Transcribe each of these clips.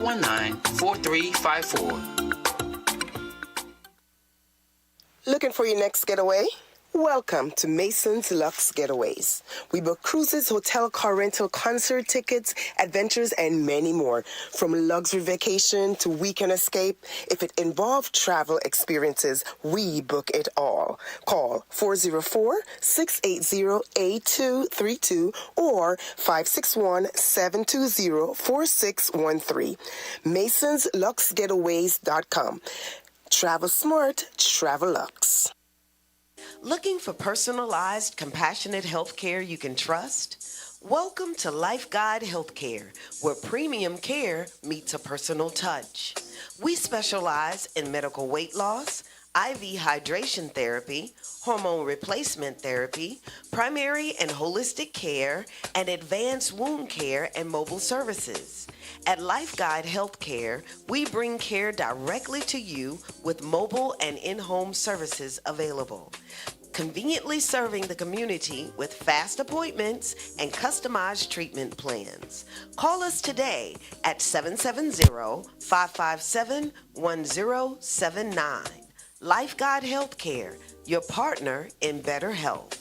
194354. Looking for your next getaway? Welcome to Mason's Lux Getaways. We book cruises, hotel, car rental, concert tickets, adventures, and many more. From luxury vacation to weekend escape, if it involves travel experiences, we book it all. Call 404-680-8232 or 561-720-4613. MasonsLuxGetaways.com. Travel smart, travel luxe. Looking for personalized, compassionate health care you can trust? Welcome to Life Guide Healthcare, where premium care meets a personal touch. We specialize in medical weight loss, IV hydration therapy, hormone replacement therapy, primary and holistic care, and advanced wound care and mobile services. At Life Guide Healthcare, we bring care directly to you with mobile and in-home services available, conveniently serving the community with fast appointments and customized treatment plans. Call us today at 770-557-1079. Life Guide Healthcare, your partner in better health.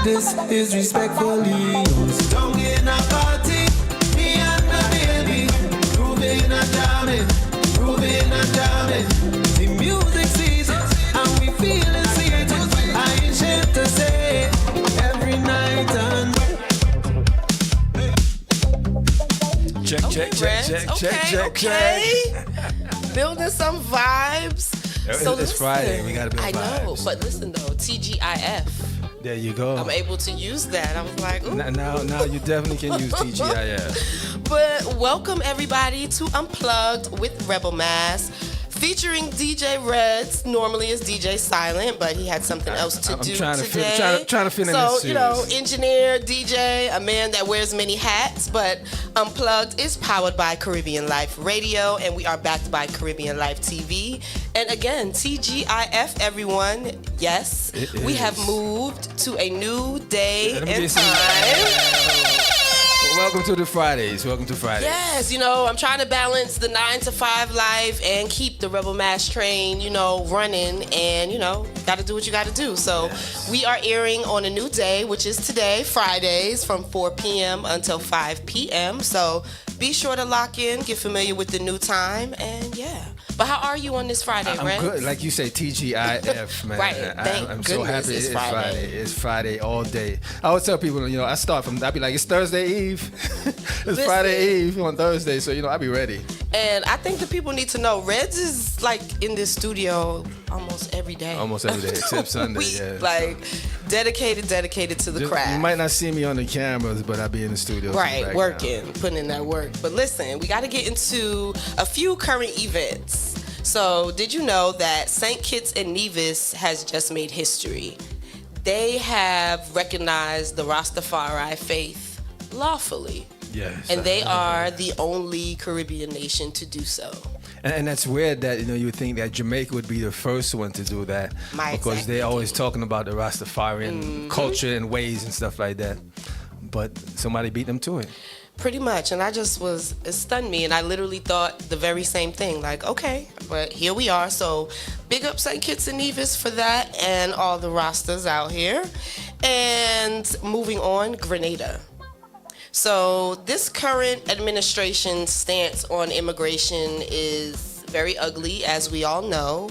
This is respectfully yours. Don't get in a party, me and my baby, grooving and jamming, grooving and jamming. The music season, and we feeling sweet. I ain't ashamed to say friends. Check. Building some vibes. It's Friday. We gotta build vibes. I know, but listen though, TGIF. There you go. I'm able to use that. I was like, ooh. Now you definitely can use TGIF. But welcome everybody to Unplugged with Rebel Mass, featuring DJ Reds. Normally it's DJ Silent, but he had something else to do today. Trying to fit in so, this series. Engineer, DJ, a man that wears many hats, but Unplugged is powered by Caribbean Life Radio, and we are backed by Caribbeanlifetv. And again, TGIF, everyone. Yes, we have moved to a new day and time. Welcome to Fridays. Yes, I'm trying to balance the 9 to 5 life and keep the Rebel Mass train, running, and, got to do what you got to do. So we are airing on a new day, which is today, Fridays, from 4 p.m. until 5 p.m. So be sure to lock in, get familiar with the new time, and yeah. But how are you on this Friday, Red? I'm good. Like you say, TGIF, man. Right. I'm so happy it's Friday. It's Friday all day. I always tell people, I'd be like, it's Thursday Eve. It's Friday Eve on Thursday, so, I'll be ready. And I think the people need to know, Reds is like in this studio almost every day. Except Sunday, Dedicated to the craft. You might not see me on the cameras, but I'll be in the studio. Right, working, putting in that work. But listen, we got to get into a few current events. So, did you know that St. Kitts and Nevis has just made history? They have recognized the Rastafari faith lawfully. Yes. And they are the only Caribbean nation to do so. And that's weird that, you would think that Jamaica would be the first one to do that. Because they're always talking about the Rastafarian culture and ways and stuff like that. But somebody beat them to it. Pretty much. And it stunned me. And I literally thought the very same thing. Like, okay, but here we are. So big up St. Kitts and Nevis for that and all the Rastas out here. And moving on, Grenada. So this current administration's stance on immigration is very ugly, as we all know.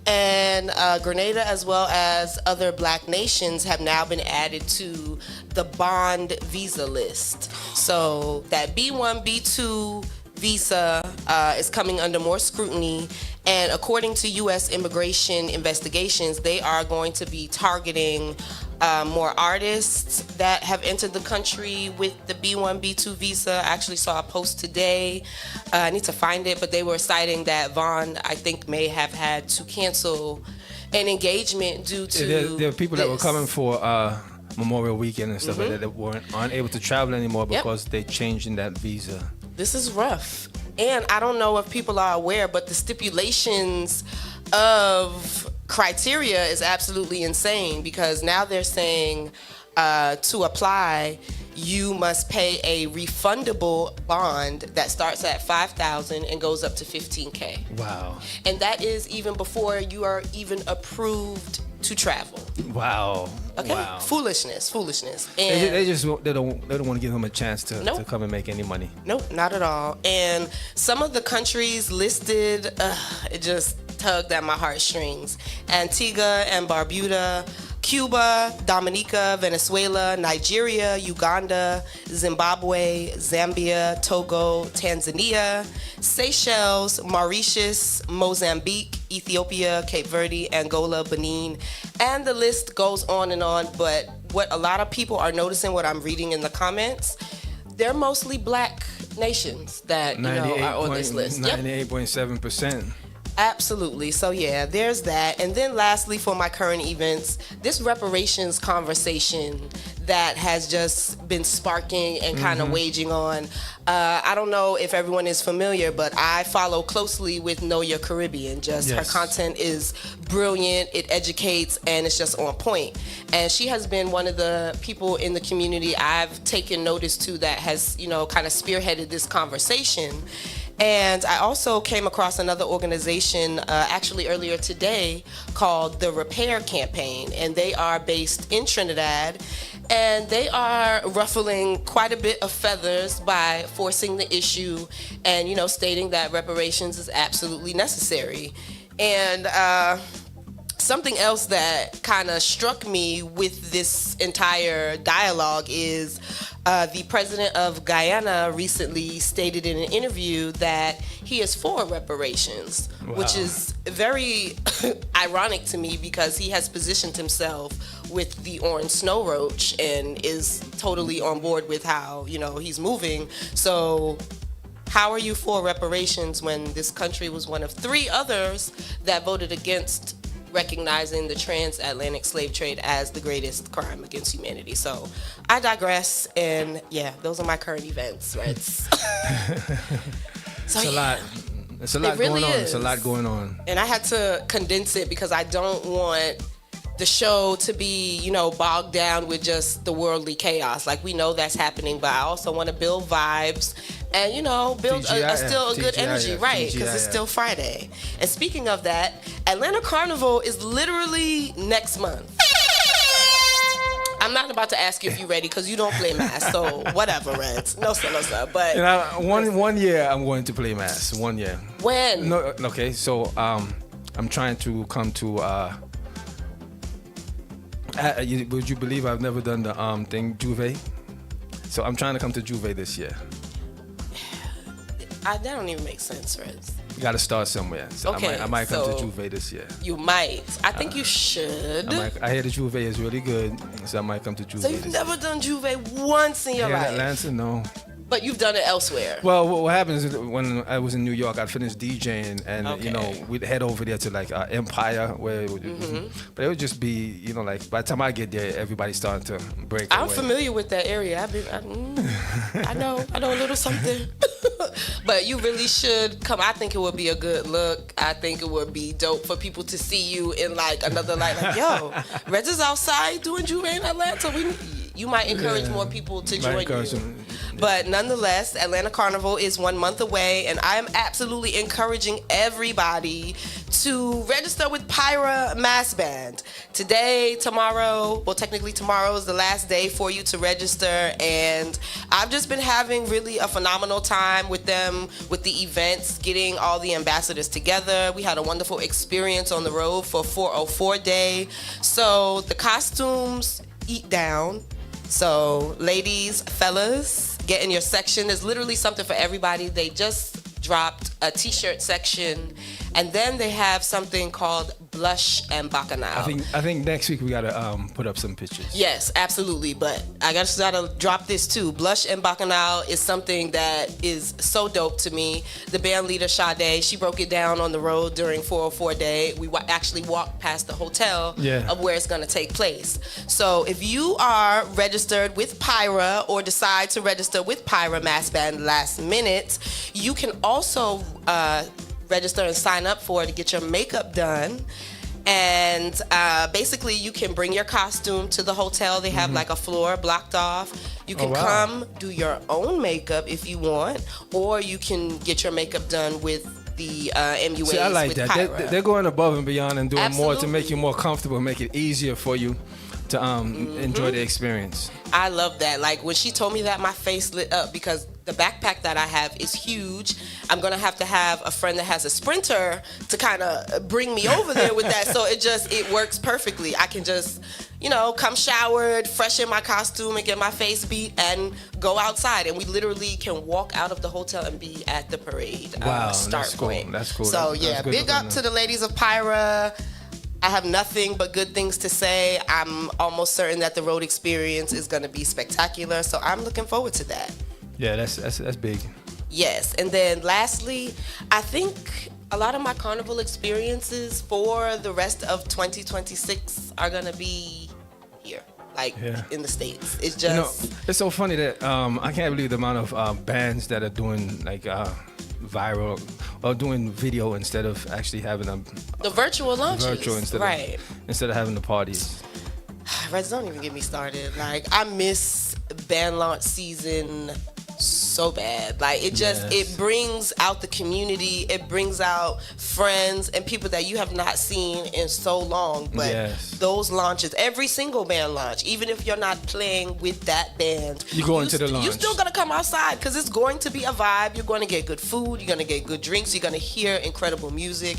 And Grenada, as well as other black nations, have now been added to the bond visa list. So that B1, B2 visa is coming under more scrutiny. And according to U.S. immigration investigations, they are going to be targeting more artists that have entered the country with the B1, B2 visa. I actually saw a post today. I need to find it, but they were citing that Vaughn, I think, may have had to cancel an engagement due to There are people that were coming for Memorial Weekend and stuff like that aren't able to travel anymore because they changed in that visa. This is rough. And I don't know if people are aware, but the stipulations of criteria is absolutely insane, because now they're saying to apply, you must pay a refundable bond that starts at $5,000 and goes up to $15,000. Wow. And that is even before you are even approved to travel. Wow. Okay. Wow. Foolishness. And they don't want to give him a chance to come and make any money. Nope, not at all. And some of the countries listed, it just tugged at my heartstrings. Antigua and Barbuda, Cuba, Dominica, Venezuela, Nigeria, Uganda, Zimbabwe, Zambia, Togo, Tanzania, Seychelles, Mauritius, Mozambique, Ethiopia, Cape Verde, Angola, Benin, and the list goes on and on. But what a lot of people are noticing, what I'm reading in the comments, they're mostly black nations that are on this list. 98.7%. Absolutely. So yeah, there's that. And then lastly, for my current events, this reparations conversation that has just been sparking and kind of waging on. I don't know if everyone is familiar, but I follow closely with Know Your Caribbean. Her content is brilliant, it educates, and it's just on point. And she has been one of the people in the community I've taken notice to that has, kind of spearheaded this conversation. And I also came across another organization actually earlier today called the Repair Campaign, and they are based in Trinidad, and they are ruffling quite a bit of feathers by forcing the issue and, stating that reparations is absolutely necessary. And something else that kind of struck me with this entire dialogue is The president of Guyana recently stated in an interview that he is for reparations, which is very ironic to me because he has positioned himself with the orange snow roach and is totally on board with how, he's moving. So how are you for reparations when this country was one of 3 others that voted against recognizing the transatlantic slave trade as the greatest crime against humanity? So I digress, and those are my current events, right? So, it's a lot. It's a lot really going on. is. It's a lot going on. And I had to condense it because I don't want the show to be, bogged down with just the worldly chaos. Like, we know that's happening, but I also want to build vibes and, build still a good energy, right? Because it's still Friday. And speaking of that, Atlanta Carnival is literally next month. I'm not about to ask you if you're ready because you don't play mass, so whatever, Reds. No, sir. But one year I'm going to play mass. 1 year. When? No, okay. So I'm trying to come to. Would you believe I've never done the thing Juve? So I'm trying to come to Juve this year. That don't even make sense, Reds. You got to start somewhere. So Okay, I might come so to Juve this year. You might. I think you should. I hear the Juve is really good, so I might come to Juve. So you've never done Juve once in your Here in life? Atlanta, no. But you've done it elsewhere. Well, what happens is when I was in New York, I'd finish DJing, and Okay. we'd head over there to like Empire, where it would, but it would just be, like by the time I get there, everybody's starting to break I'm away. familiar with that area. I know a little something. But you really should come. I think it would be a good look. I think it would be dope for people to see you in like another light. Like, yo, Reds is outside doing Juve in Atlanta. You might encourage more people to join you. But nonetheless, Atlanta Carnival is 1 month away, and I am absolutely encouraging everybody to register with Pyra Mass Band. Today, tomorrow, well, technically tomorrow is the last day for you to register, and I've just been having really a phenomenal time with them, with the events, getting all the ambassadors together. We had a wonderful experience on the road for 404 Day. So the costumes eat down. So ladies, fellas, get in your section. There's literally something for everybody. They just dropped a t-shirt section, and then they have something called Blush and Bacchanal. I think next week we gotta put up some pictures. Yes, absolutely. But I gotta drop this too. Blush and Bacchanal is something that is so dope to me. The band leader Sade, she broke it down on the road during 404 Day. We actually walked past the hotel of where it's gonna take place. So if you are registered with Pyra or decide to register with Pyra Mass Band last minute, you can also register and sign up for it to get your makeup done. And basically you can bring your costume to the hotel. They have like a floor blocked off. You can come do your own makeup if you want, or you can get your makeup done with the MUAs. See, I like with that. Pyra. They're going above and beyond and doing more to Absolutely. make you more comfortable, make it easier for you to enjoy the experience. I love that. Like when she told me that, my face lit up because the backpack that I have is huge. I'm gonna have to have a friend that has a Sprinter to kind of bring me over there with that. So it works perfectly. I can just, come showered, freshen my costume and get my face beat and go outside. And we literally can walk out of the hotel and be at the parade start that's cool. point. That's cool. So That's good big to up know. to the ladies of Pyra. I have nothing but good things to say. I'm almost certain that the road experience is going to be spectacular, so I'm looking forward to that. Yeah, that's big. Yes, and then lastly, I think a lot of my carnival experiences for the rest of 2026 are going to be here, in the States. It's just... it's so funny that I can't believe the amount of bands that are doing viral or doing video instead of actually having the virtual launches. Instead of having the parties. Reds, don't even get me started. I miss band launch season so bad. It brings out the community. It brings out friends and people that you have not seen in so long. But those launches, every single band launch, even if you're not playing with that band, you go into the launch. You're still gonna come outside because it's going to be a vibe. You're going to get good food. You're going to get good drinks. You're going to hear incredible music.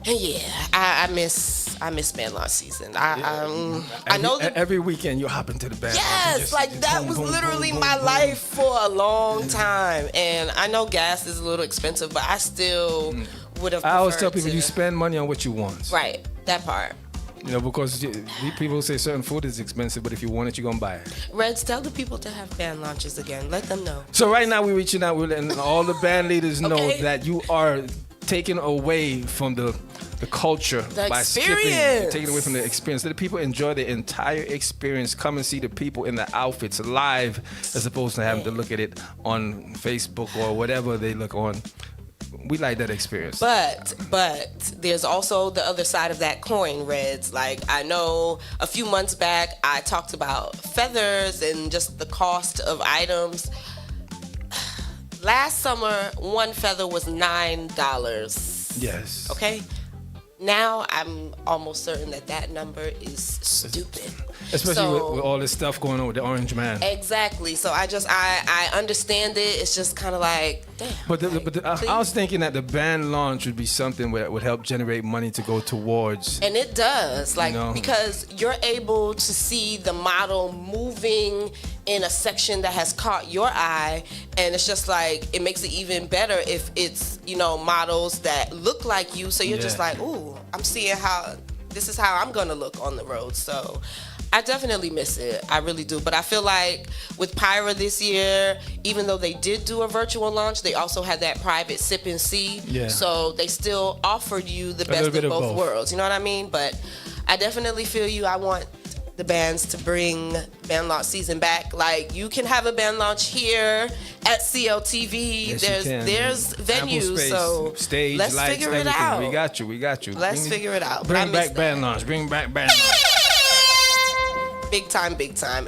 And I miss I miss band launch season. I know that every weekend you hop into the band. yes, like that was literally my life for a long time. And I know gas is a little expensive, but I still would have. I always tell people you spend money on what you want. Right, that part. You know, because people say certain food is expensive, but if you want it, you're gonna buy it. Reds, tell the people to have band launches again. Let them know. So right now we're reaching out, we're letting all the band leaders know Okay. that you are taking away from the culture by experience. taking away from the experience. Let the people enjoy the entire experience. Come and see the people in the outfits live, as opposed to having to look at it on Facebook or whatever they look on. We like that experience. But there's also the other side of that coin, Reds. Like, I know a few months back I talked about feathers and just the cost of items. Last summer, one feather was $9. Yes. Okay? Now I'm almost certain that number is stupid. Especially with all this stuff going on with the Orange Man. Exactly. So I understand it. It's just kind of like, damn. But I was thinking that the band launch would be something that would help generate money to go towards. And it does, like, You know. because you're able to see the model moving in a section that has caught your eye, and it's just like, it makes it even better if it's, you know, models that look like you, so you're just like, ooh, I'm seeing how, this is how I'm gonna look on the road. So I definitely miss it. I really do. But I feel like with Pyra this year, even though they did do a virtual launch, they also had that private sip and see. Yeah. So they still offered you the best little of bit of both both. worlds. You know what I mean? But I definitely feel you. I want the bands to bring band launch season back. Like, you can have a band launch here at CLTV. Yes, there's venues, Ample space, so stage, let's lights, figure it everything. out. We got you. Let's figure it out. But I Bring miss back band launch. Bring back band launch. Big time.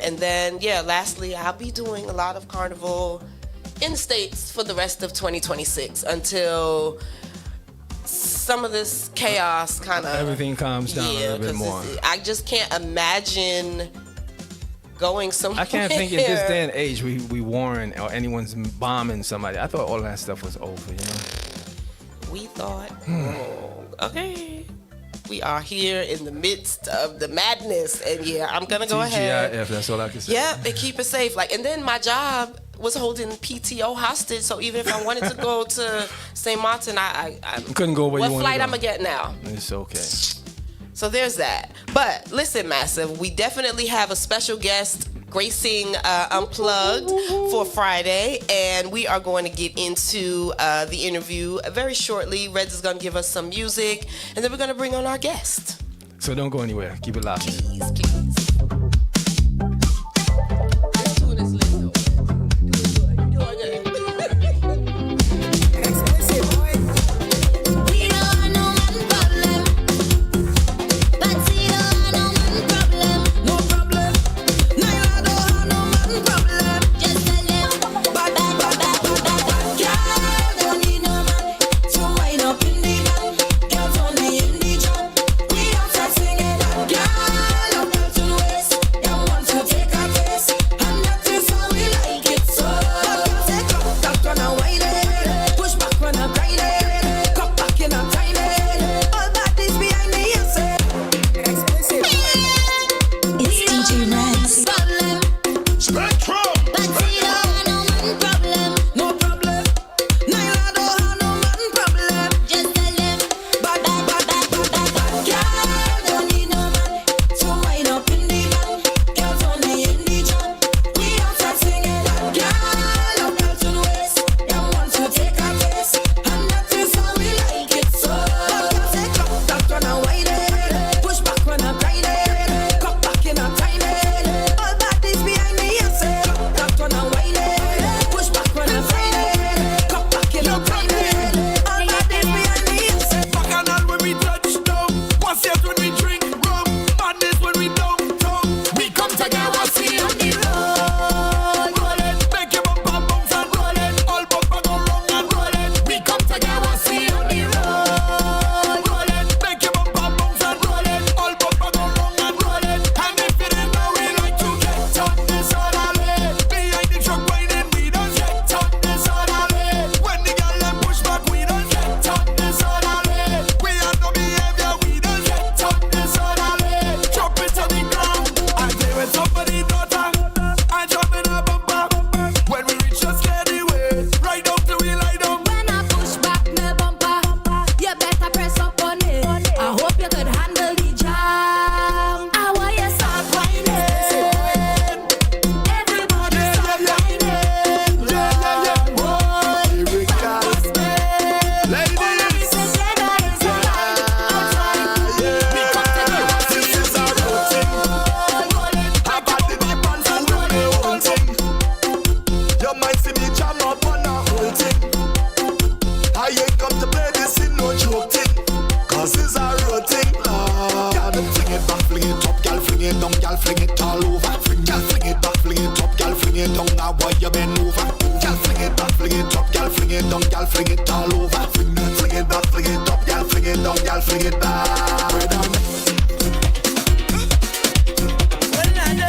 And then, lastly, I'll be doing a lot of carnival in the States for the rest of 2026 until some of this chaos kind of... Everything calms down a little bit 'cause more. I just can't imagine going somewhere. I can't think in this day and age we warring or anyone's bombing somebody. I thought all that stuff was over, you know? We thought, okay. We are here in the midst of the madness, and I'm gonna go ahead. TGIF, that's all I can say. Yeah, and keep it safe. Like, and then my job was holding PTO hostage, so even if I wanted to go to St. Martin, I couldn't go where you wanted to What flight go. I'm gonna get now? It's okay. So there's that. But listen, Massive, we definitely have a special guest gracing Unplugged for Friday, and we are going to get into the interview very shortly. Reds is going to give us some music, and then we're going to bring on our guest. So don't go anywhere. Keep it locked. Please. This tune is lit, though. You doing good. We don't have no man problem, but we don't have no man problem. No problem. Naila don't have no man problem. Just tell them, bad. Girl, don't need no man to wind up in the van. Girls only in the job. We don't start singing that. Girl, up down to the waist. Them want to take a taste, and that is how we like it. So, take up that one and wind it. Push back when I'm grinding. Cut back in a time. All bodies behind me, you say. It's DJ Reds. Spectrum! But we don't have no man problem. No problem. Naila don't have no man problem. Just tell them, bad. Girl, don't need no man to wind up in the van. Girls only in the job. We don't start singing that. Girl, up down to the waist. Them want to take a taste, and that is how we like it. So, take up that one and wind it. Push back when I'm grinding. Cut back in a time. All bodies behind me, you say. down, now why you bend over? Girl, fling it back, fling it up, girl, fling it down, girl, fling it all over. Fling it back, fling it up, girl, fling it down, girl, fling it back. Well done.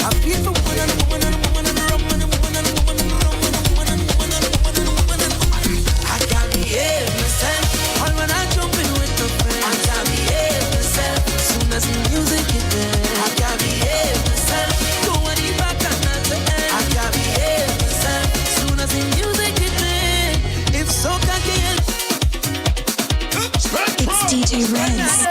I feel the woman and woman and woman and rum and woman and woman and rum and woman and woman and woman and woman and I can't behave myself. All when I jump in with the friends, I can't behave myself. Soon as the music hit there, I can't behave myself. Go on the back and not the end. I can't behave myself. Soon as the music hit there, if so can kill. It's DJ Renz.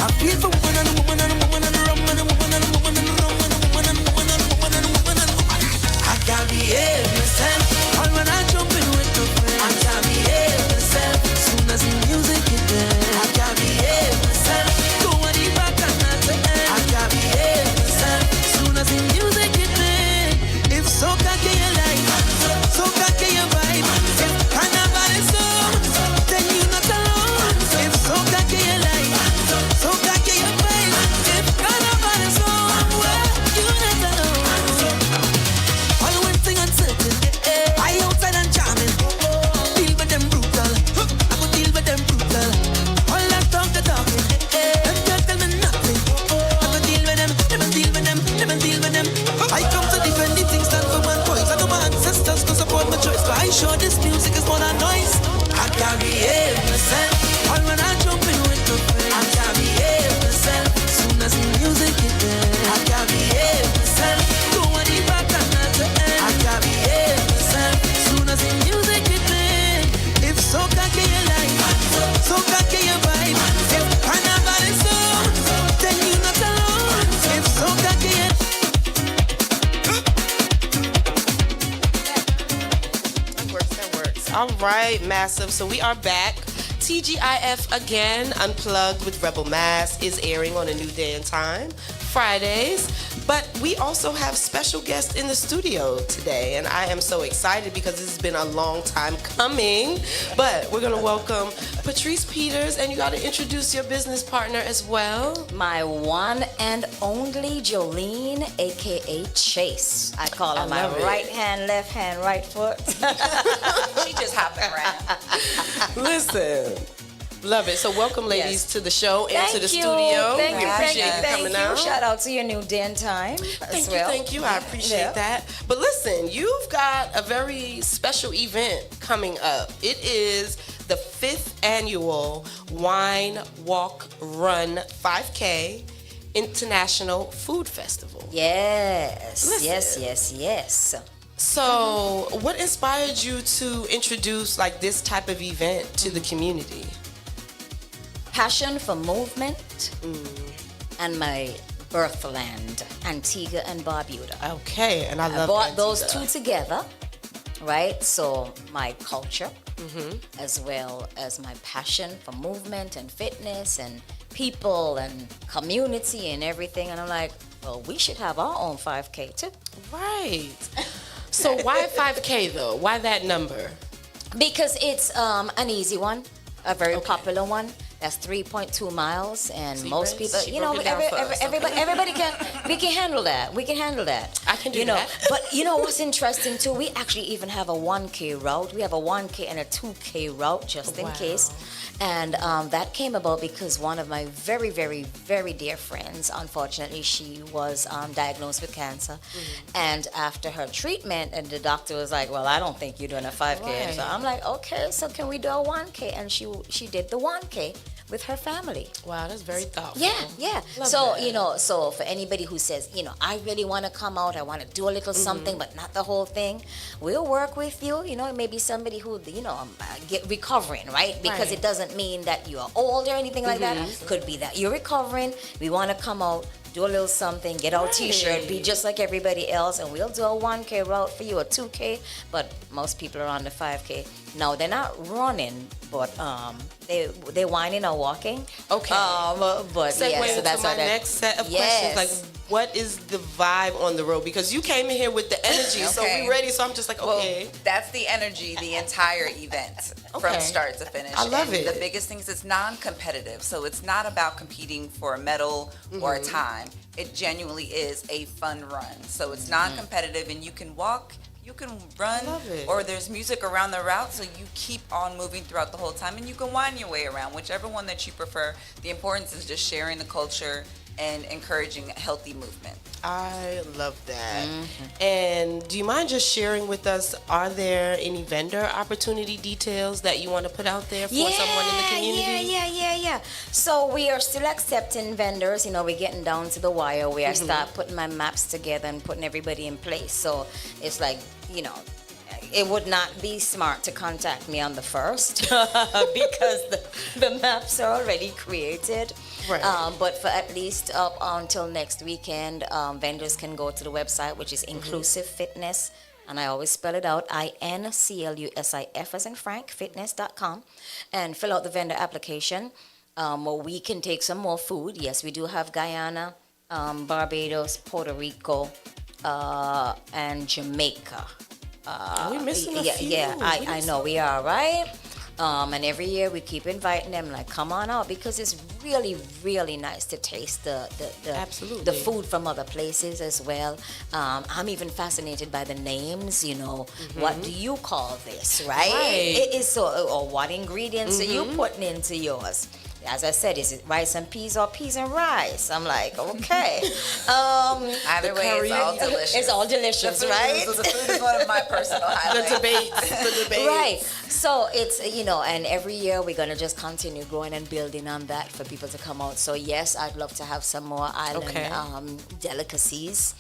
I feel for woman and woman and woman and rum and woman and woman and rum and woman and woman and woman and woman and woman. I can't behave myself. All when I jump in with the friends, I can't behave myself. Soon as the music hit there, I can't behave myself. Go on the back and not the end. I can't behave myself. Soon as the music hit there, if so cocky you like, so cocky you vibe. If carnival is so, then you not alone. If so cocky you like, so cocky you vibe. If carnival is so, well, you not alone. All one thing uncertain, I outside and jamming. Deal with them brutal, I go deal with them brutal. All that talking, them can't tell me nothing. I go deal with them, never deal with them, never deal with them. I come to defend the things that for one voice. I know my ancestors go support my choice, but I sure this music is more than noise. I can't behave myself. All when I jump in with the friends, I can't behave myself. Soon as the music hit there, I can't behave myself. Go on the back and not the end. I can't behave myself. Soon as the music hit there, if so cocky you like, so cocky you vibe. If carnival is so, then you not alone. If so cocky you. That works. All right, Massive. So we are back. TGIF again, Unplugged with Rebel Mass is airing on a new day and time, Fridays. But we also have special guests in the studio today, and I am so excited because this has been a long time coming. But we're gonna welcome Patrice Peters, and you gotta introduce your business partner as well. My one and only Jolene, aka Chase. I call her I my love it. right hand, left hand, right foot. She just hopped around. Listen. Love it. So welcome, ladies, to the show and Thank to the you. studio. Thank We you. appreciate you Thank coming you. out. Shout out to your new day and time as Thank well. you, thank you. I appreciate Yeah. that. But listen, you've got a very special event coming up. It is the 5th annual Wine Walk Run 5K International Food Festival. Yes. Listen. Yes. So, what inspired you to introduce like this type of event to the community? Passion for movement and my birthland, Antigua and Barbuda. Okay, and I I love brought those Antigua. two together, right? So my culture, as well as my passion for movement and fitness and people and community and everything. And I'm like, well, we should have our own 5K too. Right. So why 5K though? Why that number? Because it's an easy one, a very popular one. That's 3.2 miles, and See, most Brent, people, she you know, broke it down for us, everybody can, we can handle that. We can handle that. I can do you know, that. But you know what's interesting too? We actually even have a 1K route. We have a 1K and a 2K route just in Wow. case. And that came about because one of my very, very, very dear friends, unfortunately, she was diagnosed with cancer. And after her treatment, and the doctor was like, well, I don't think you're doing a 5K. Right. So I'm like, okay, so can we do a 1K? And she did the 1K with her family. Wow, that's very thoughtful. Yeah. Love So, that. you know, so for anybody who says, you know, I really want to come out, I want to do a little something, but not the whole thing, we'll work with you. You know, it may be somebody who, you know, get recovering, right? Because Right. it doesn't mean that you are old or anything like that. Could be that you're recovering. We want to come out, do a little something, get our Right. t-shirt, be just like everybody else, and we'll do a 1K route for you, a 2K, but most people are on the 5K. No, they're not running, but they whining or walking. Okay. But Segue yeah, so into that's my what that, next set of Yes. questions. Like, what is the vibe on the road? Because you came in here with the energy, so Okay. we ready. So I'm just like, okay. Well, that's the energy, the entire event Okay. from start to finish. I love And it. The biggest thing is it's non-competitive, so it's not about competing for a medal or a time. It genuinely is a fun run. So it's non-competitive, and you can walk, you can run, love it. or there's music around the route, so you keep on moving throughout the whole time, and you can wind your way around, whichever one that you prefer. The importance is just sharing the culture and encouraging healthy movement. I love that. And do you mind just sharing with us, are there any vendor opportunity details that you want to put out there for someone in the community? Yeah. So we are still accepting vendors. You know, we're getting down to the wire where I start putting my maps together and putting everybody in place. So it's like, you know, it would not be smart to contact me on the first because the maps are already created. Right. But for at least up until next weekend, vendors can go to the website, which is Inclusive Fitness. And I always spell it out, INCLUSIF as in Frank, fitness.com, and fill out the vendor application. We can take some more food. Yes, we do have Guyana, Barbados, Puerto Rico, and Jamaica. Are we missing a few? Yeah, I know we are, right? And every year we keep inviting them, like, come on out, because it's really, really nice to taste the Absolutely. food from other places as well. I'm even fascinated by the names, you know, what do you call this, right? Right. It is so, or what ingredients are you putting into yours? As I said, is it rice and peas or peas and rice? I'm like, okay. Either way, it's all delicious. It's all delicious, right? The food is one of my personal highlights. The debate. Right. So it's, you know, and every year we're going to just continue growing and building on that for people to come out. So yes, I'd love to have some more island delicacies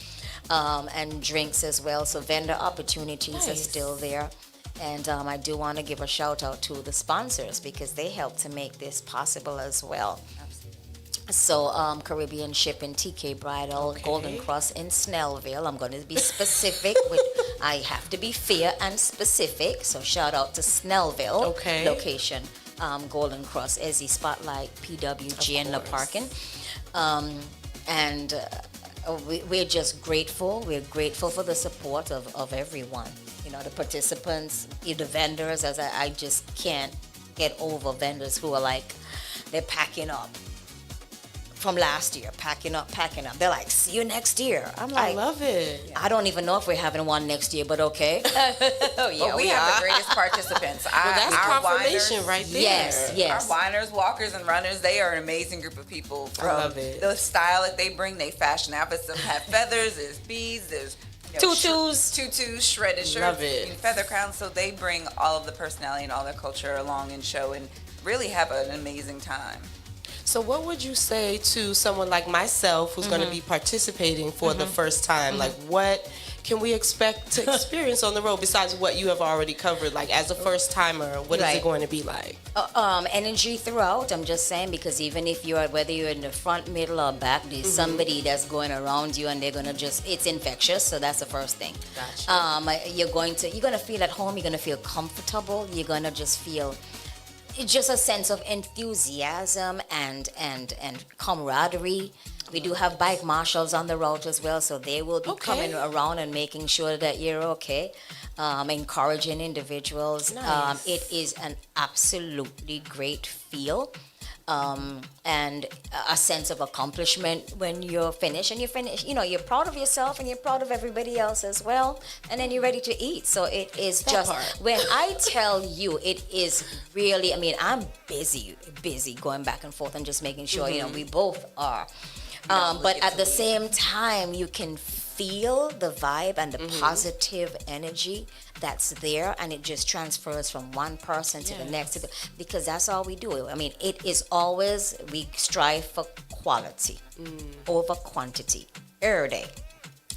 and drinks as well. So vendor opportunities are still there. And I do want to give a shout out to the sponsors because they help to make this possible as well. So Caribbean Shipping, TK Bridal, Golden Cross in Snellville. I'm going to be specific. I have to be fair and specific. So shout out to Snellville location. Golden Cross, Ezzy Spotlight, PWG, and La Parkin. We're just grateful. We're grateful for the support of everyone. You know, the participants, the vendors, as I just can't get over vendors who are like, they're packing up from last year, packing up. They're like, see you next year. I'm like, I love it. I don't even know if we're having one next year, but okay. Well, we have the greatest participants. Well, that's our confirmation whiners, right there. Yes. Our whiners, walkers, and runners, they are an amazing group of people. From love it. the style that they bring, they fashion outfits. Some have feathers, there's beads, there's tutus, shredded shirts, Love it. and feather crowns. So they bring all of the personality and all their culture along and show and really have an amazing time. So what would you say to someone like myself who's going to be participating for the first time? Like, what can we expect to experience on the road besides what you have already covered? Like, as a first timer, what is it going to be like? Energy throughout. I'm just saying, because even if whether you're in the front, middle, or back, there's somebody that's going around you, and they're gonna it's infectious. So that's the first thing. Gotcha. You're gonna feel at home. You're gonna feel comfortable. You're gonna just feel. It's just a sense of enthusiasm and camaraderie. We do have bike marshals on the route as well, so they will be coming around and making sure that you're okay, encouraging individuals. Nice. It is an absolutely great feel. And a sense of accomplishment when you're finished, and you know, you're proud of yourself and you're proud of everybody else as well, and then you're ready to eat. So it is when I tell you, it is really, I mean, I'm busy going back and forth and just making sure, you know, we both are. But at the same time, you can feel the vibe and the positive energy that's there, and it just transfers from one person to the next, because that's all we do. I mean, it is always, we strive for quality over quantity every day.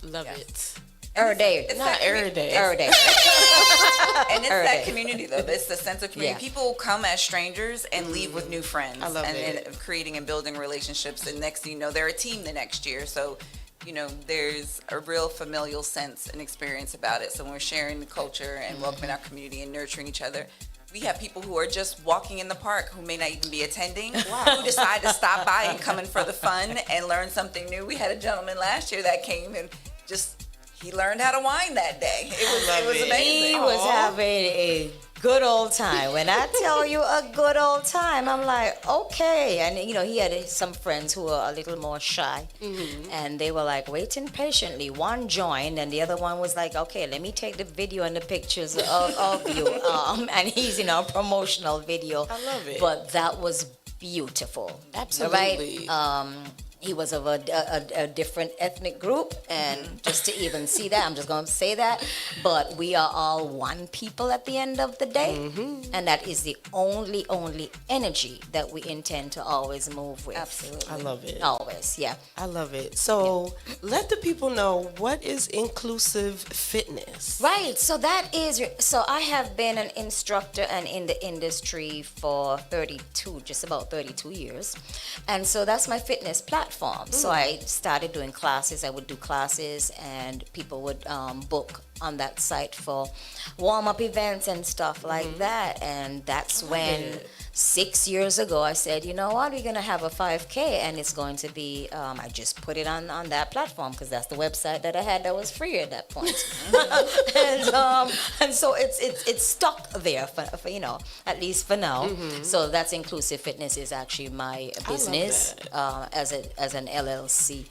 Love it. Every day. It's Not that every day. Every day. And it's Every that day. community, though. It's the sense of community. Yeah. People come as strangers and leave with new friends. I love and it. creating and building relationships. And next thing you know, they're a team the next year. So, you know, there's a real familial sense and experience about it. So when we're sharing the culture and welcoming our community and nurturing each other, We have people who are just walking in the park who may not even be attending, who decide to stop by and come in for the fun and learn something new. We had a gentleman last year that came and he learned how to whine that day. It was amazing. He was having a good old time. When I tell you a good old time, I'm like, okay. And he had some friends who were a little more shy, and they were like waiting patiently. One joined, and the other one was like, okay, let me take the video and the pictures of you. And he's in our promotional video. I love it. But that was beautiful. Absolutely. Right? He was of a different ethnic group, and just to even see that, I'm just going to say that. But we are all one people at the end of the day, and that is the only energy that we intend to always move with. Absolutely. I love it. Always, yeah. I love it. So let the people know, what is inclusive fitness? Right. So so I have been an instructor and in the industry for just about 32 years. And so that's my fitness platform. So I started doing classes. I would do classes, and people would book on that site for warm-up events and stuff like that. And that's when 6 years ago I said, you know what, we're going to have a 5K, and it's going to be, I just put it on that platform because that's the website that I had that was free at that point. and so it's stuck there for at least for now. So that's Inclusive Fitness is actually my business as an LLC.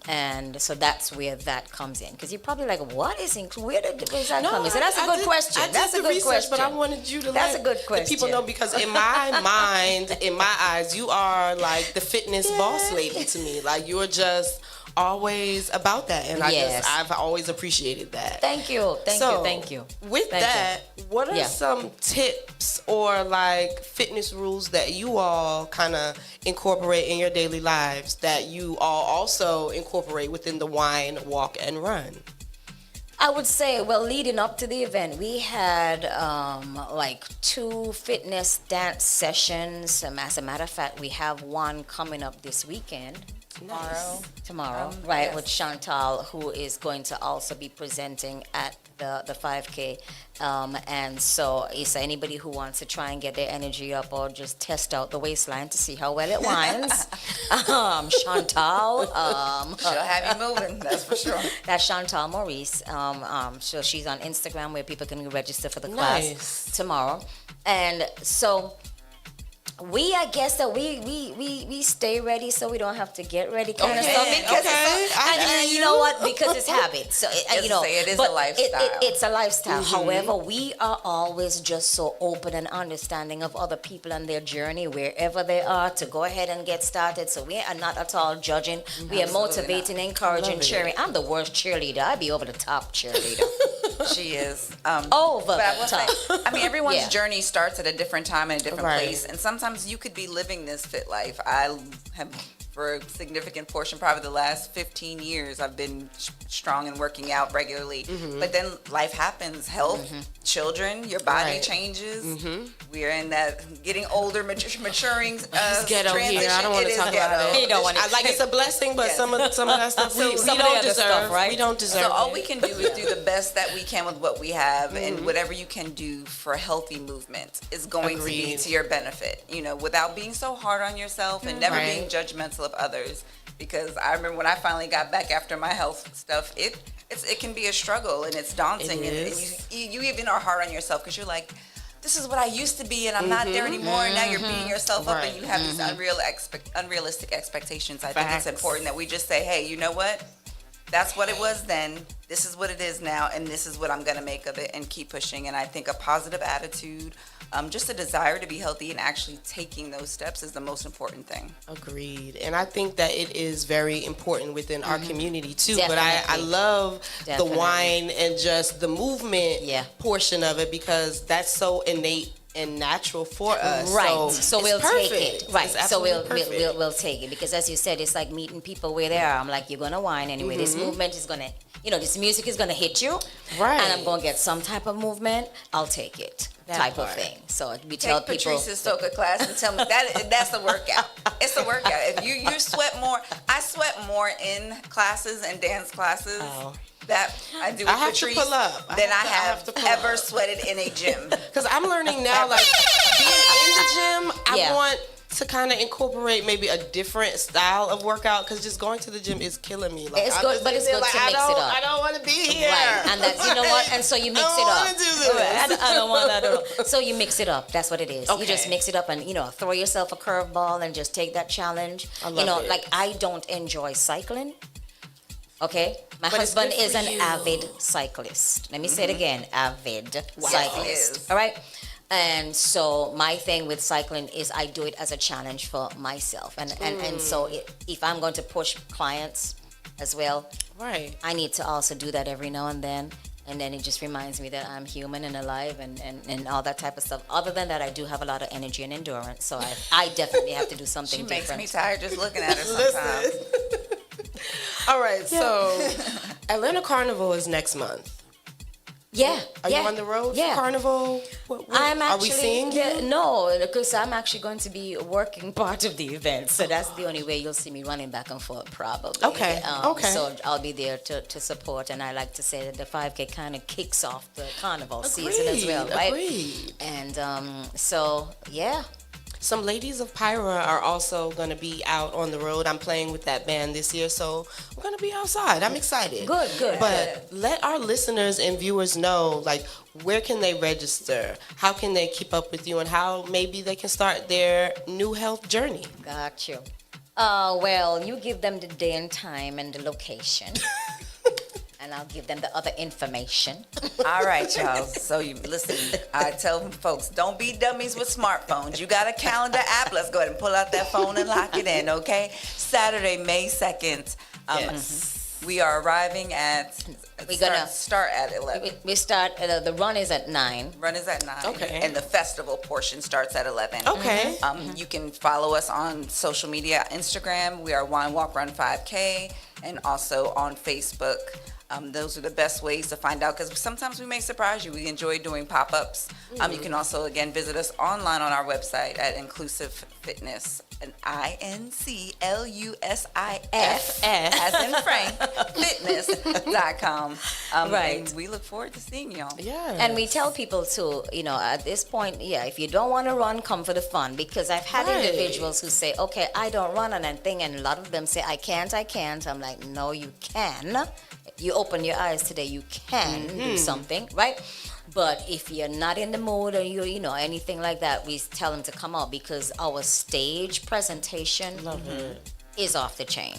And so that's where that comes in, because you're probably like, where does that come in? So that's a good question. That's a good question. But I wanted you to That's let a good the question. people know, because in my mind, in my eyes, you are like the fitness boss lady to me. Like, you're just always about that, and I've always appreciated that. Thank you. Thank you. With that, what are some tips or like fitness rules that you all kind of incorporate in your daily lives that you all also incorporate within the Wine, Walk, and Run? I would say, well, leading up to the event, we had like 2 fitness dance sessions. As a matter of fact, we have one coming up this weekend. Tomorrow, right, yes. with Chantal, who is going to also be presenting at the 5K. And so is anybody who wants to try and get their energy up or just test out the waistline to see how well it winds. Chantal. She'll have you moving, that's for sure. That's Chantal Maurice. So she's on Instagram, where people can register for the class tomorrow. And so I guess that we stay ready, so we don't have to get ready kind of stuff. Because you know what? Because it's habit. So it is a lifestyle. It's a lifestyle. However, we are always just so open and understanding of other people and their journey wherever they are to go ahead and get started. So we are not at all judging. We are motivating, encouraging, cheering. I'm the worst cheerleader. I'd be over the top cheerleader. She is. Over but I will the top. say, I mean, everyone's journey starts at a different time and a different Right. place, and sometimes you could be living this fit life. I have, for a significant portion, probably the last 15 years, I've been strong and working out regularly. But then life happens, health, children, your body Right. changes. We're in that getting older, maturing Ghetto transition. here. I don't want It to is talk ghetto. about it. You don't want I like it's a blessing, but some of that stuff we Some of the don't other deserve. stuff, right? We don't deserve. So all it. we can do is do the best that we can with what we have, and whatever you can do for healthy movement is going to be Agreed. to your benefit, without being so hard on yourself and never Right. being judgmental of others. Because I remember when I finally got back after my health stuff, it can be a struggle, and it's daunting, It and is. you even are hard on yourself because you're like, this is what I used to be, and I'm not there anymore. And now you're beating yourself up, and you have these unrealistic expectations. I think Facts. it's important that we just say, hey, you know what? That's what it was then. This is what it is now, and this is what I'm going to make of it, and keep pushing. And I think a positive attitude, just a desire to be healthy and actually taking those steps is the most important thing. Agreed. And I think that it is very important within our community too. But I Definitely. love Definitely. the wine and just the movement portion of it, because that's so innate and natural for us. Right. So it's we'll perfect. take it. Right. It's So absolutely perfect. we'll take it, because as you said, it's like meeting people where they are. I'm like, you're gonna whine anyway. This movement is gonna, this music is gonna hit you, Right. and I'm gonna get some type of movement. I'll take it. That Type part. of thing. So we tell Take people. Patrice's soca class and tell me that's a workout. It's a workout. If you sweat more, I sweat more in classes and dance classes That I do with I have to Patrice pull up. than I have have to pull ever up. sweated in a gym. Because I'm learning now, like being in the gym, I Yeah. want to kind of incorporate maybe a different style of workout. Because just going to the gym is killing me. Like, It's I'm good, just but it's sitting good there to mix it up. I don't want to be here. Right, and that's, you know what, and so you mix I don't it up. wanna do this. Right, I don't want that. So you mix it up. That's what it is. You Okay. just mix it up and throw yourself a curveball and just take that challenge. I love it. Like I don't enjoy cycling. Okay, my But it's husband good is for an you. avid cyclist. Let me say it again, avid Wow. cyclist. Yes. All right. And so my thing with cycling is I do it as a challenge for myself, and so if I'm going to push clients as well, Right. I need to also do that every now and then. And then it just reminds me that I'm human and alive and all that type of stuff. Other than that, I do have a lot of energy and endurance. So I definitely have to do something She makes different. me tired just looking at her sometimes. All right. So Atlanta Carnival is next month. Yeah. Are yeah, you on the road yeah. for Carnival? I'm are actually we seeing you? no, because I'm actually going to be working part of the event, so that's the only way you'll see me running back and forth, probably. Okay, okay. So I'll be there to support, and I like to say that the 5K kind of kicks off the carnival season as well, right? Agreed. And so yeah, Some ladies of Pyra are also going to be out on the road. I'm playing with that band this year, so we're going to be outside. I'm excited. Good. But let our listeners and viewers know, like, where can they register? How can they keep up with you? And how maybe they can start their new health journey? Got you. Well, you give them the day and time and the location. And I'll give them the other information. All right, y'all. So you listen. I tell folks, don't be dummies with smartphones. You got a calendar app? Let's go ahead and pull out that phone and lock it in, okay? Saturday, May 2nd. Yes. We are arriving at. We're gonna start at 11. We start. The run is at 9. Run is at 9. Okay. And the festival portion starts at 11. Okay. You can follow us on social media, Instagram. We are Wine Walk Run 5K, and also on Facebook. Those are the best ways to find out, because sometimes we may surprise you. We enjoy doing pop-ups. You can also, again, visit us online on our website at Inclusive Fitness, and INCLUSIF, as in Frank, fitness.com. Right. And we look forward to seeing y'all. Yeah. And we tell people to, at this point, if you don't want to run, come for the fun. Because I've had Right. individuals who say, okay, I don't run on anything. And a lot of them say, I can't. I'm like, no, you can. You open your eyes today, you can do something, right? But if you're not in the mood or anything like that, we tell them to come out, because our stage presentation is off the chain.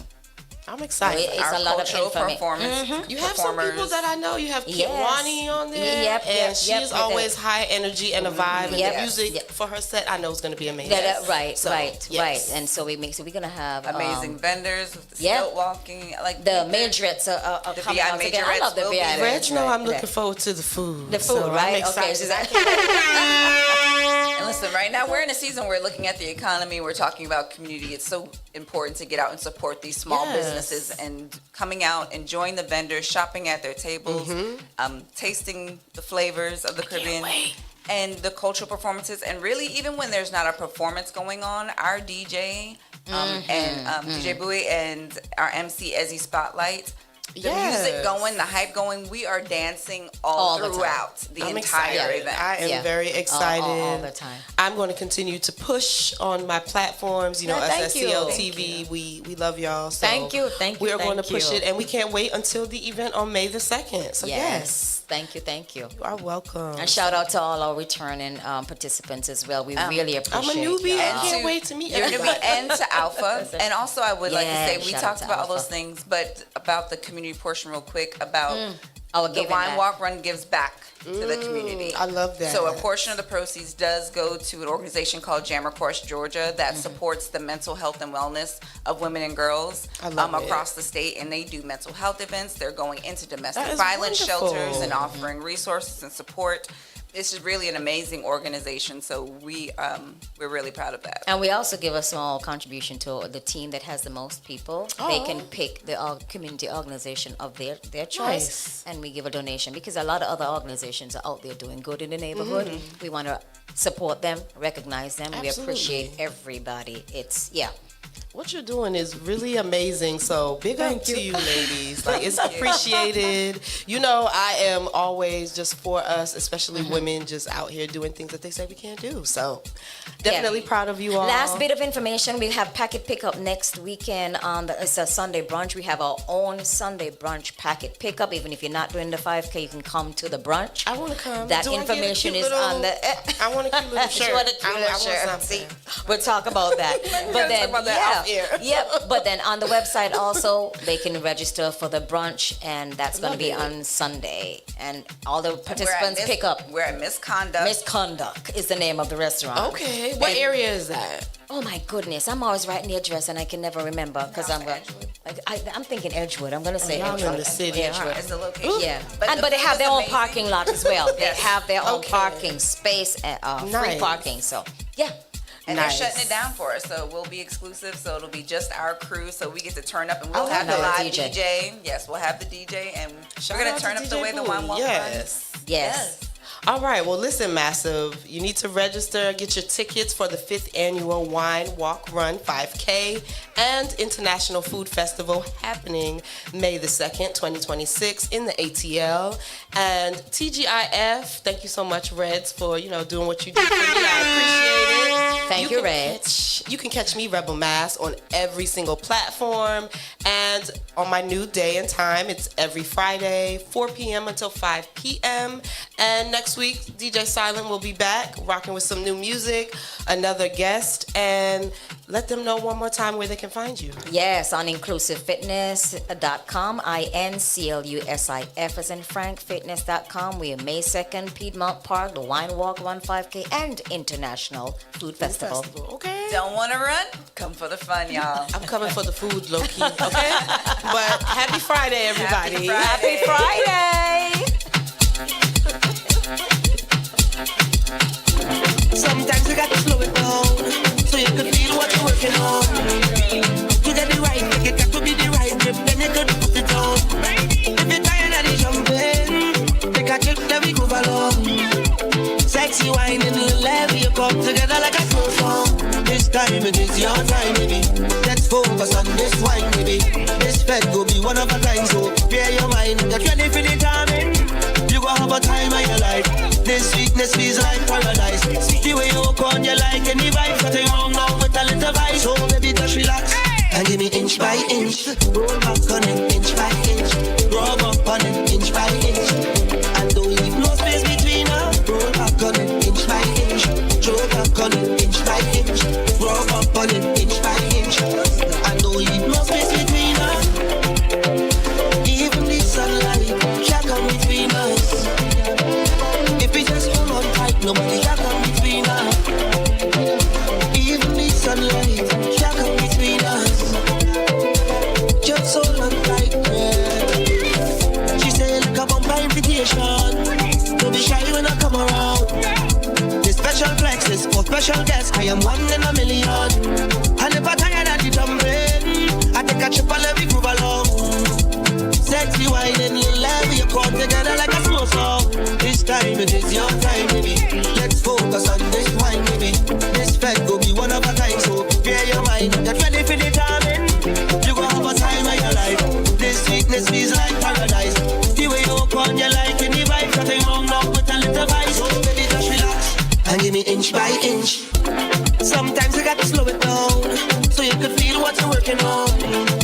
I'm excited. It's Our a lot of cultural information. performance. You have some people that I know. You have Kiwani on there, Yep, and yep, she's yep. always high energy and a vibe, and Yep, the music yep. for her set I know is going to be amazing. Right. So, yes. And so we're gonna have Amazing vendors, with the yeah. stilt walking, like the majorettes are The coming VI out again. I love the majorettes will be VI. there. Reg, know I'm Right. looking forward to the food. The food, so right? I'm Okay, excited. And listen, right now we're in a season where we're looking at the economy. We're talking about community. It's so important to get out and support these small Yes. businesses, and coming out, enjoying the vendors, shopping at their tables, Mm-hmm. tasting the flavors of the Caribbean. And the cultural performances, and really, even when there's not a performance going on, our DJ and DJ Bowie and our MC Ezzy Spotlight, the music Yes. going, the hype going, we are dancing all the time. throughout the I'm entire excited. event. I am Yeah. very excited. All the time. I'm going to continue to push on my platforms. Yeah, Us thank at you. CLTV, we love y'all. So Thank you. We are going to Thank push you. it, and we can't wait until the event on May the 2nd. So yes, Thank you. you are welcome. And shout out to all our returning participants as well. We really I'm a appreciate newbie. y'all. I can't wait to meet You're everybody. newbie and to Alpha. And also, I would like to say, we shout out talked to about all those Alpha. things, but about the community portion real quick, about Our the giving Wine back. Walk Run gives back to the community. I love that. So a portion of the proceeds does go to an organization called Jammer Course Georgia that supports the mental health and wellness of women and girls I love it. across the state, and they do mental health events. They're going into domestic That is violence wonderful. shelters and offering resources and support. This is really an amazing organization, so we're really proud of that. And we also give a small contribution to the team that has the most people. They can pick the community organization of their choice, Nice. and we give a donation, because a lot of other organizations are out there doing good in the neighborhood. We want to support them, recognize them. We Absolutely. appreciate everybody. what you're doing is really amazing. So big up to you, ladies. Like, it's appreciated. You know, I am always just for us, especially women, just out here doing things that they say we can't do. So definitely proud of you all. Last bit of information, we have packet pickup next weekend it's a Sunday brunch. We have our own Sunday brunch packet pickup. Even if you're not doing the 5K, you can come to the brunch. I want to come. That Do I get a information cute is little- on the I want a cute little shirt. You want a cute I little want shirt. something. See, we'll talk about that. But then, talk about that off air. But then on the website also, they can register for the brunch, and that's going to be on Sunday. And all the participants pick up. We're at Misconduct. Misconduct is the name of the restaurant. Okay. What area is that? Oh my goodness, I'm always writing the address and I can never remember because I'm thinking Edgewood. I'm gonna say y'all in Edgewood. the city. Edgewood. It's the location. Yeah, But but they have the their food own is parking amazing. lot as well. They Yes. have their own Okay. parking space, free Nice. parking. So yeah, And Nice. they're shutting it down for us, so we'll be exclusive. So it'll be just our crew, so we get to turn up, and we'll I have the love live it. DJ. Yes, we'll have the DJ, and Shout we're out gonna to turn up the DJ way the Boo. one walk Yes. yes. All right. Well, listen, Massive. You need to register, get your tickets for the 5th annual Wine Walk Run 5K and International Food Festival happening May the 2nd, 2026 in the ATL. And TGIF, thank you so much, Reds, for, doing what you do for me. I appreciate it. Thank you, can Reds. You can catch me, Rebel Mass, on every single platform. And on my new day and time, it's every Friday, 4 p.m. until 5 p.m. And next week, DJ Silent will be back, rocking with some new music, another guest, and let them know one more time where they can find you. Yes, on inclusivefitness.com, INCLUSIF as in Frank, fitness.com. We are May 2nd, Piedmont Park, the Wine Walk 15K, and International Food Festival. Okay? Don't want to run? Come for the fun, y'all. I'm coming for the food, low key, okay? But happy Friday, everybody. Happy Happy Friday! Sometimes you got to slow it down so you can feel what you're working on. To get it right, it got to be the right grip, then you could put it on. If you're tired of the jumping, take a trip, then we move along. Sexy wine and little levy, you come together like a slow song. This time it is your time, baby. Let's focus on this wine, baby. This fed will be one of a kind, so prepare your mind. Get ready for the timing. You gon' have a time of your life. This sweetness feels like paradise. The way you walk on, you like any vibe. Nothing wrong now with a little vibe. So baby, just relax and give me inch by inch. Roll back on it, inch by inch. Rub up on it, inch by inch. And don't leave no space between us. Roll back on it, inch by inch. Throw back on it, inch by inch. Rub up on it, inch by inch. And don't leave no space between us. Even the sunlight can't come between us. If we just hold on tight, nobody can come between us. Even the sunlight can't come between us. Just hold on tight, yeah. She said, look up on my invitation. Don't be shy when I come around. The special flexes for special guests. I am one in a million. And if I'm tired of the jumping, I take a trip and let me move along. Sexy wine and little levy, you come together like a slow song. This time it is your time, baby. Let's focus on this wine, baby. This fed will be one of a kind, so prepare your mind. Get ready for the timing. You gon' have a time of your life. This sweetness feels like paradise. The way you walk on, you like any vibe. Nothing wrong now with a little vibe. So baby, just relax and give me inch by inch. Sometimes you got to slow it down so you can feel what you're working on.